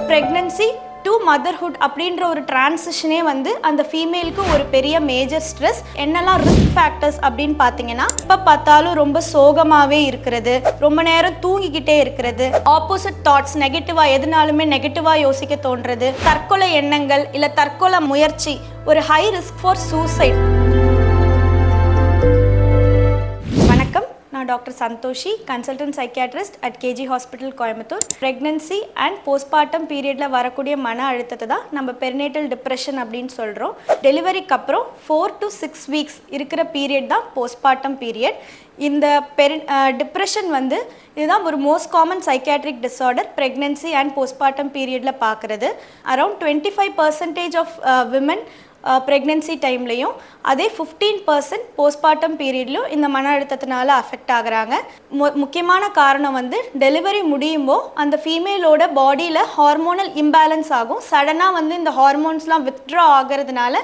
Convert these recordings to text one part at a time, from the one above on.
Pregnancy to motherhood அப்படின்ற ஒரு டிரான்சிஷனே வந்து அந்த ஃபீமேலுக்கு ஒரு பெரிய மேஜர் ஸ்ட்ரெஸ். என்னெல்லாம் ரிஸ்க் ஃபேக்டர்ஸ் அப்படின்னு பார்த்தீங்கன்னா, இப்போ பார்த்தாலும் ரொம்ப சோகமாகவே இருக்கிறது, ரொம்ப நேரம் தூங்கிக்கிட்டே இருக்கிறது, ஆப்போசிட் தாட்ஸ் நெகட்டிவாக எதுனாலுமே நெகட்டிவாக யோசிக்க தோன்றது, தற்கொலை எண்ணங்கள் இல்லை தற்கொலை முயற்சி, ஒரு ஹை ரிஸ்க் ஃபார் சூசைட். நான் doctor Santoshi, consultant psychiatrist at KG hospital Coimbatore. Pregnancy and postmortem பீரியடில் வரக்கூடிய மன அழுத்தத்தை தான் நம்ம பெரினேட்டல் டிப்ரெஷன் அப்படின்னு சொல்கிறோம். டெலிவரிக்கு அப்புறம் 4 to 6 வீக்ஸ் இருக்கிற பீரியட் தான் போஸ்ட்மார்ட்டம் பீரியட். இந்த டிப்ரெஷன் வந்து இதுதான் ஒரு most common psychiatric disorder pregnancy and postmortem பீரியடில் பார்க்குறது. அரவுண்ட் 25% ஆஃப் விமன் ப்ரெக்னன்சி டைம்லையும் அதே 15% போஸ்ட்மார்ட்டம் பீரியட்லையும் இந்த மன அழுத்தத்தினால அஃபெக்ட் ஆகுறாங்க. முக்கியமான காரணம் வந்து டெலிவரி முடியும்போ அந்த ஃபீமேலோட பாடியில் ஹார்மோனல் இம்பேலன்ஸ் ஆகும். சடனாக வந்து இந்த ஹார்மோன்ஸ்லாம் வித்ட்ரா ஆகிறதுனால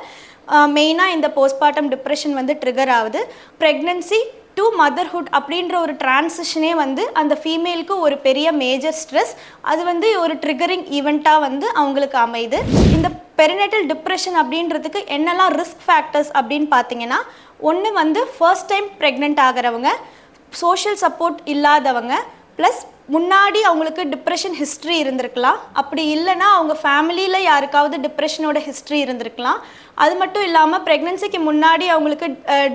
மெயினாக இந்த போஸ்ட்மார்ட்டம் டிப்ரெஷன் வந்து ட்ரிகர் ஆகுது. ப்ரெக்னன்சி டு மதர்ஹுட் அப்படின்ற ஒரு டிரான்சிஷனே வந்து அந்த ஃபீமேலுக்கு ஒரு பெரிய மேஜர் ஸ்ட்ரெஸ். அது வந்து ஒரு ட்ரிகரிங் ஈவெண்ட்டாக வந்து அவங்களுக்கு அமையுது. இந்த பெரினேட்டல் டிப்ரெஷன் அப்படின்றதுக்கு என்னெல்லாம் ரிஸ்க் ஃபேக்டர்ஸ் அப்படின்னு பார்த்தீங்கன்னா, ஒன்று வந்து ஃபர்ஸ்ட் டைம் ப்ரெக்னென்ட் ஆகிறவங்க, சோஷியல் சப்போர்ட் இல்லாதவங்க, ப்ளஸ் முன்னாடி அவங்களுக்கு டிப்ரெஷன் ஹிஸ்ட்ரி இருந்திருக்கலாம், அப்படி இல்லைன்னா அவங்க ஃபேமிலியில் யாருக்காவது டிப்ரெஷனோட ஹிஸ்ட்ரி இருந்திருக்கலாம். அது மட்டும் இல்லாமல் ப்ரெக்னன்சிக்கு முன்னாடி அவங்களுக்கு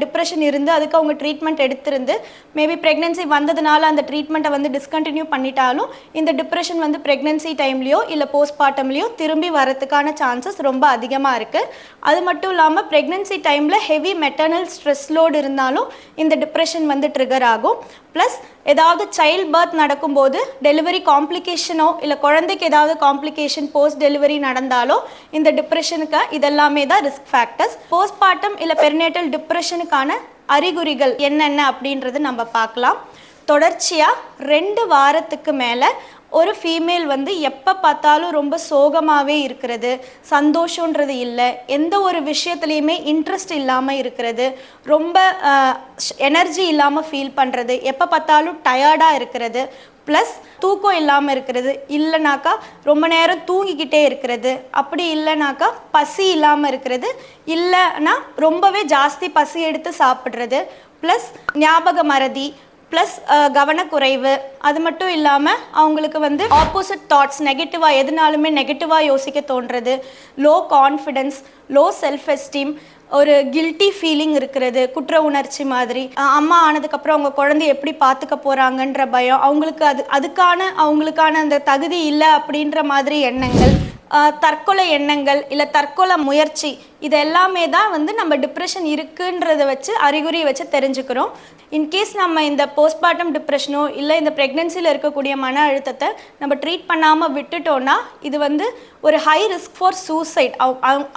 டிப்ரெஷன் இருந்து அதுக்கு அவங்க ட்ரீட்மெண்ட் எடுத்திருந்து மேபி ப்ரெக்னன்சி வந்ததுனால அந்த ட்ரீட்மெண்ட்டை வந்து டிஸ்கண்டினியூ பண்ணிட்டாலும் இந்த டிப்ரெஷன் வந்து ப்ரெக்னன்சி டைம்லேயோ இல்லை போஸ்ட்மார்ட்டம்லேயோ திரும்பி வரதுக்கான சான்சஸ் ரொம்ப அதிகமாக இருக்குது. அது மட்டும் இல்லாமல் ப்ரெக்னன்சி டைமில் ஹெவி மெட்டர்னல் ஸ்ட்ரெஸ் லோடு இருந்தாலும் இந்த டிப்ரெஷன் வந்து ட்ரிகர் ஆகும். ப்ளஸ் ஏதாவது சைல்ட் பர்த் நடக்கும்போது டெலிவரி காம்ப்ளிகேஷனோ இல்லை குழந்தைக்கு ஏதாவது காம்ப்ளிகேஷன் போஸ்ட் டெலிவரி நடந்தாலோ இந்த டிப்ரெஷனுக்கு இதெல்லாமே தான் ரிஸ்க் ஃபேக்டர்ஸ். போஸ்ட்மார்ட்டம் இல்லை பெரினேட்டல் டிப்ரெஷனுக்கான அறிகுறிகள் என்னென்ன அப்படின்றது நம்ம பார்க்கலாம். தொடர்ச்சியாக 2 வாரத்துக்கு மேலே ஒரு ஃபீமேல் வந்து எப்போ பார்த்தாலும் ரொம்ப சோகமாகவே இருக்கிறது, சந்தோஷன்றது இல்லை, எந்த ஒரு விஷயத்துலையுமே இன்ட்ரெஸ்ட் இல்லாமல் இருக்கிறது, ரொம்ப எனர்ஜி இல்லாமல் ஃபீல் பண்ணுறது, எப்போ பார்த்தாலும் டயர்டாக இருக்கிறது, ப்ளஸ் தூக்கம் இல்லாமல் இருக்கிறது, இல்லைனாக்கா ரொம்ப நேரம் தூங்கிக்கிட்டே இருக்கிறது, அப்படி இல்லைனாக்கா பசி இல்லாமல் இருக்கிறது, இல்லைன்னா ரொம்பவே ஜாஸ்தி பசி எடுத்து சாப்பிட்றது, ப்ளஸ் ஞாபக மறதி, ப்ளஸ் கவனக்குறைவு. அது மட்டும் இல்லாமல் அவங்களுக்கு வந்து ஆப்போசிட் தாட்ஸ் நெகட்டிவாக எதுனாலுமே நெகட்டிவாக யோசிக்க தோன்றது, low confidence, low self esteem, ஒரு கில்ட்டி ஃபீலிங் இருக்கிறது, குற்ற உணர்ச்சி மாதிரி, அம்மா ஆனதுக்கப்புறம் அவங்க குழந்தைய எப்படி பார்த்துக்க போகிறாங்கன்ற பயம், அவங்களுக்கு அவங்களுக்கான அந்த தகுதி இல்லை அப்படின்ற மாதிரி எண்ணங்கள், தற்கொலை எண்ணங்கள் இல்லை தற்கொலை முயற்சி, இது எல்லாமே தான் வந்து நம்ம டிப்ரெஷன் இருக்குன்றதை வச்சு அறிகுறியை வச்சு தெரிஞ்சுக்கிறோம். இன்கேஸ் நம்ம இந்த போஸ்ட்மார்ட்டம் டிப்ரெஷனோ இல்லை இந்த ப்ரெக்னன்சியில் இருக்கக்கூடிய மன அழுத்தத்தை நம்ம ட்ரீட் பண்ணாமல் விட்டுட்டோன்னா இது வந்து ஒரு ஹை ரிஸ்க் ஃபார் சூசைட்.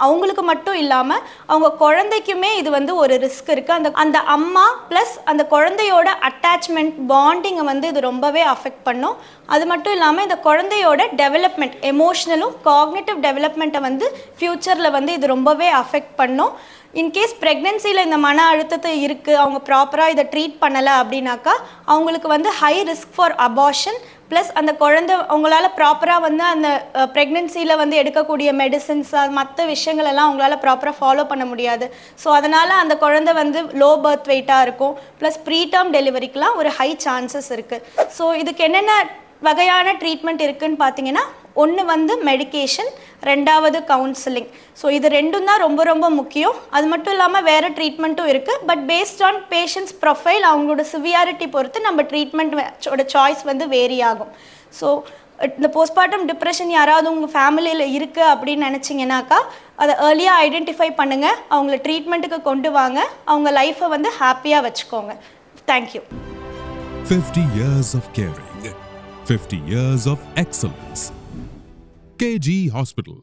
அவங்களுக்கு மட்டும் இல்லாமல் அவங்க குழந்தைக்குமே இது வந்து ஒரு ரிஸ்க் இருக்குது. அந்த அம்மா ப்ளஸ் அந்த குழந்தையோட அட்டாச்மெண்ட் பாண்டிங்கை வந்து இது ரொம்பவே அஃபெக்ட் பண்ணும். அது மட்டும் இல்லாமல் இந்த குழந்தையோட டெவலப்மெண்ட், எமோஷ்னலும் காக்னிட்டிவ் டெவலப்மெண்ட்டை வந்து ஃப்யூச்சரில் வந்து இது ரொம்பவே அஃபெக்ட் பண்ணும். இன்கேஸ் ப்ரெக்னன்சியில் இந்த மன அழுத்தத்தை இருக்குது, அவங்க ப்ராப்பராக இதை ட்ரீட் பண்ணலை அப்படின்னாக்கா அவங்களுக்கு வந்து high risk for abortion, plus அந்த குழந்தை அவங்களால ப்ராப்பராக வந்து அந்த ப்ரெக்னன்சியில் வந்து எடுக்கக்கூடிய மெடிசின்ஸ் மற்ற விஷயங்கள் எல்லாம் அவங்களால ப்ராப்பராக ஃபாலோ பண்ண முடியாது. ஸோ அதனால் அந்த குழந்தை வந்து லோ பர்த் வெயிட்டாக இருக்கும், ப்ளஸ் ப்ரீடேர்ம் டெலிவரிக்கெலாம் ஒரு ஹை சான்சஸ் இருக்குது. ஸோ இதுக்கு என்னென்ன வகையான ட்ரீட்மெண்ட் இருக்குதுன்னு பார்த்தீங்கன்னா, ஒன்று வந்து மெடிகேஷன், ரெண்டாவது கவுன்சிலிங். ஸோ இது ரெண்டும் தான் ரொம்ப ரொம்ப முக்கியம். அது மட்டும் இல்லாமல் வேறு ட்ரீட்மெண்ட்டும் இருக்குது. But based on patients profile அவங்களோட சிவியாரிட்டி பொறுத்து நம்ம ட்ரீட்மெண்ட்டோட சாய்ஸ் வந்து வேரி ஆகும். ஸோ இந்த போஸ்ட்மார்ட்டம் டிப்ரெஷன் யாராவது உங்கள் ஃபேமிலியில் இருக்குது அப்படின்னு நினச்சிங்கனாக்கா அதை ஏர்லியாக ஐடென்டிஃபை பண்ணுங்கள், அவங்கள ட்ரீட்மெண்ட்டுக்கு கொண்டு வாங்க, அவங்க லைஃப்பை வந்து ஹாப்பியாக வச்சுக்கோங்க. Thank you. 50 years of caring, 50 years of excellence. KG Hospital.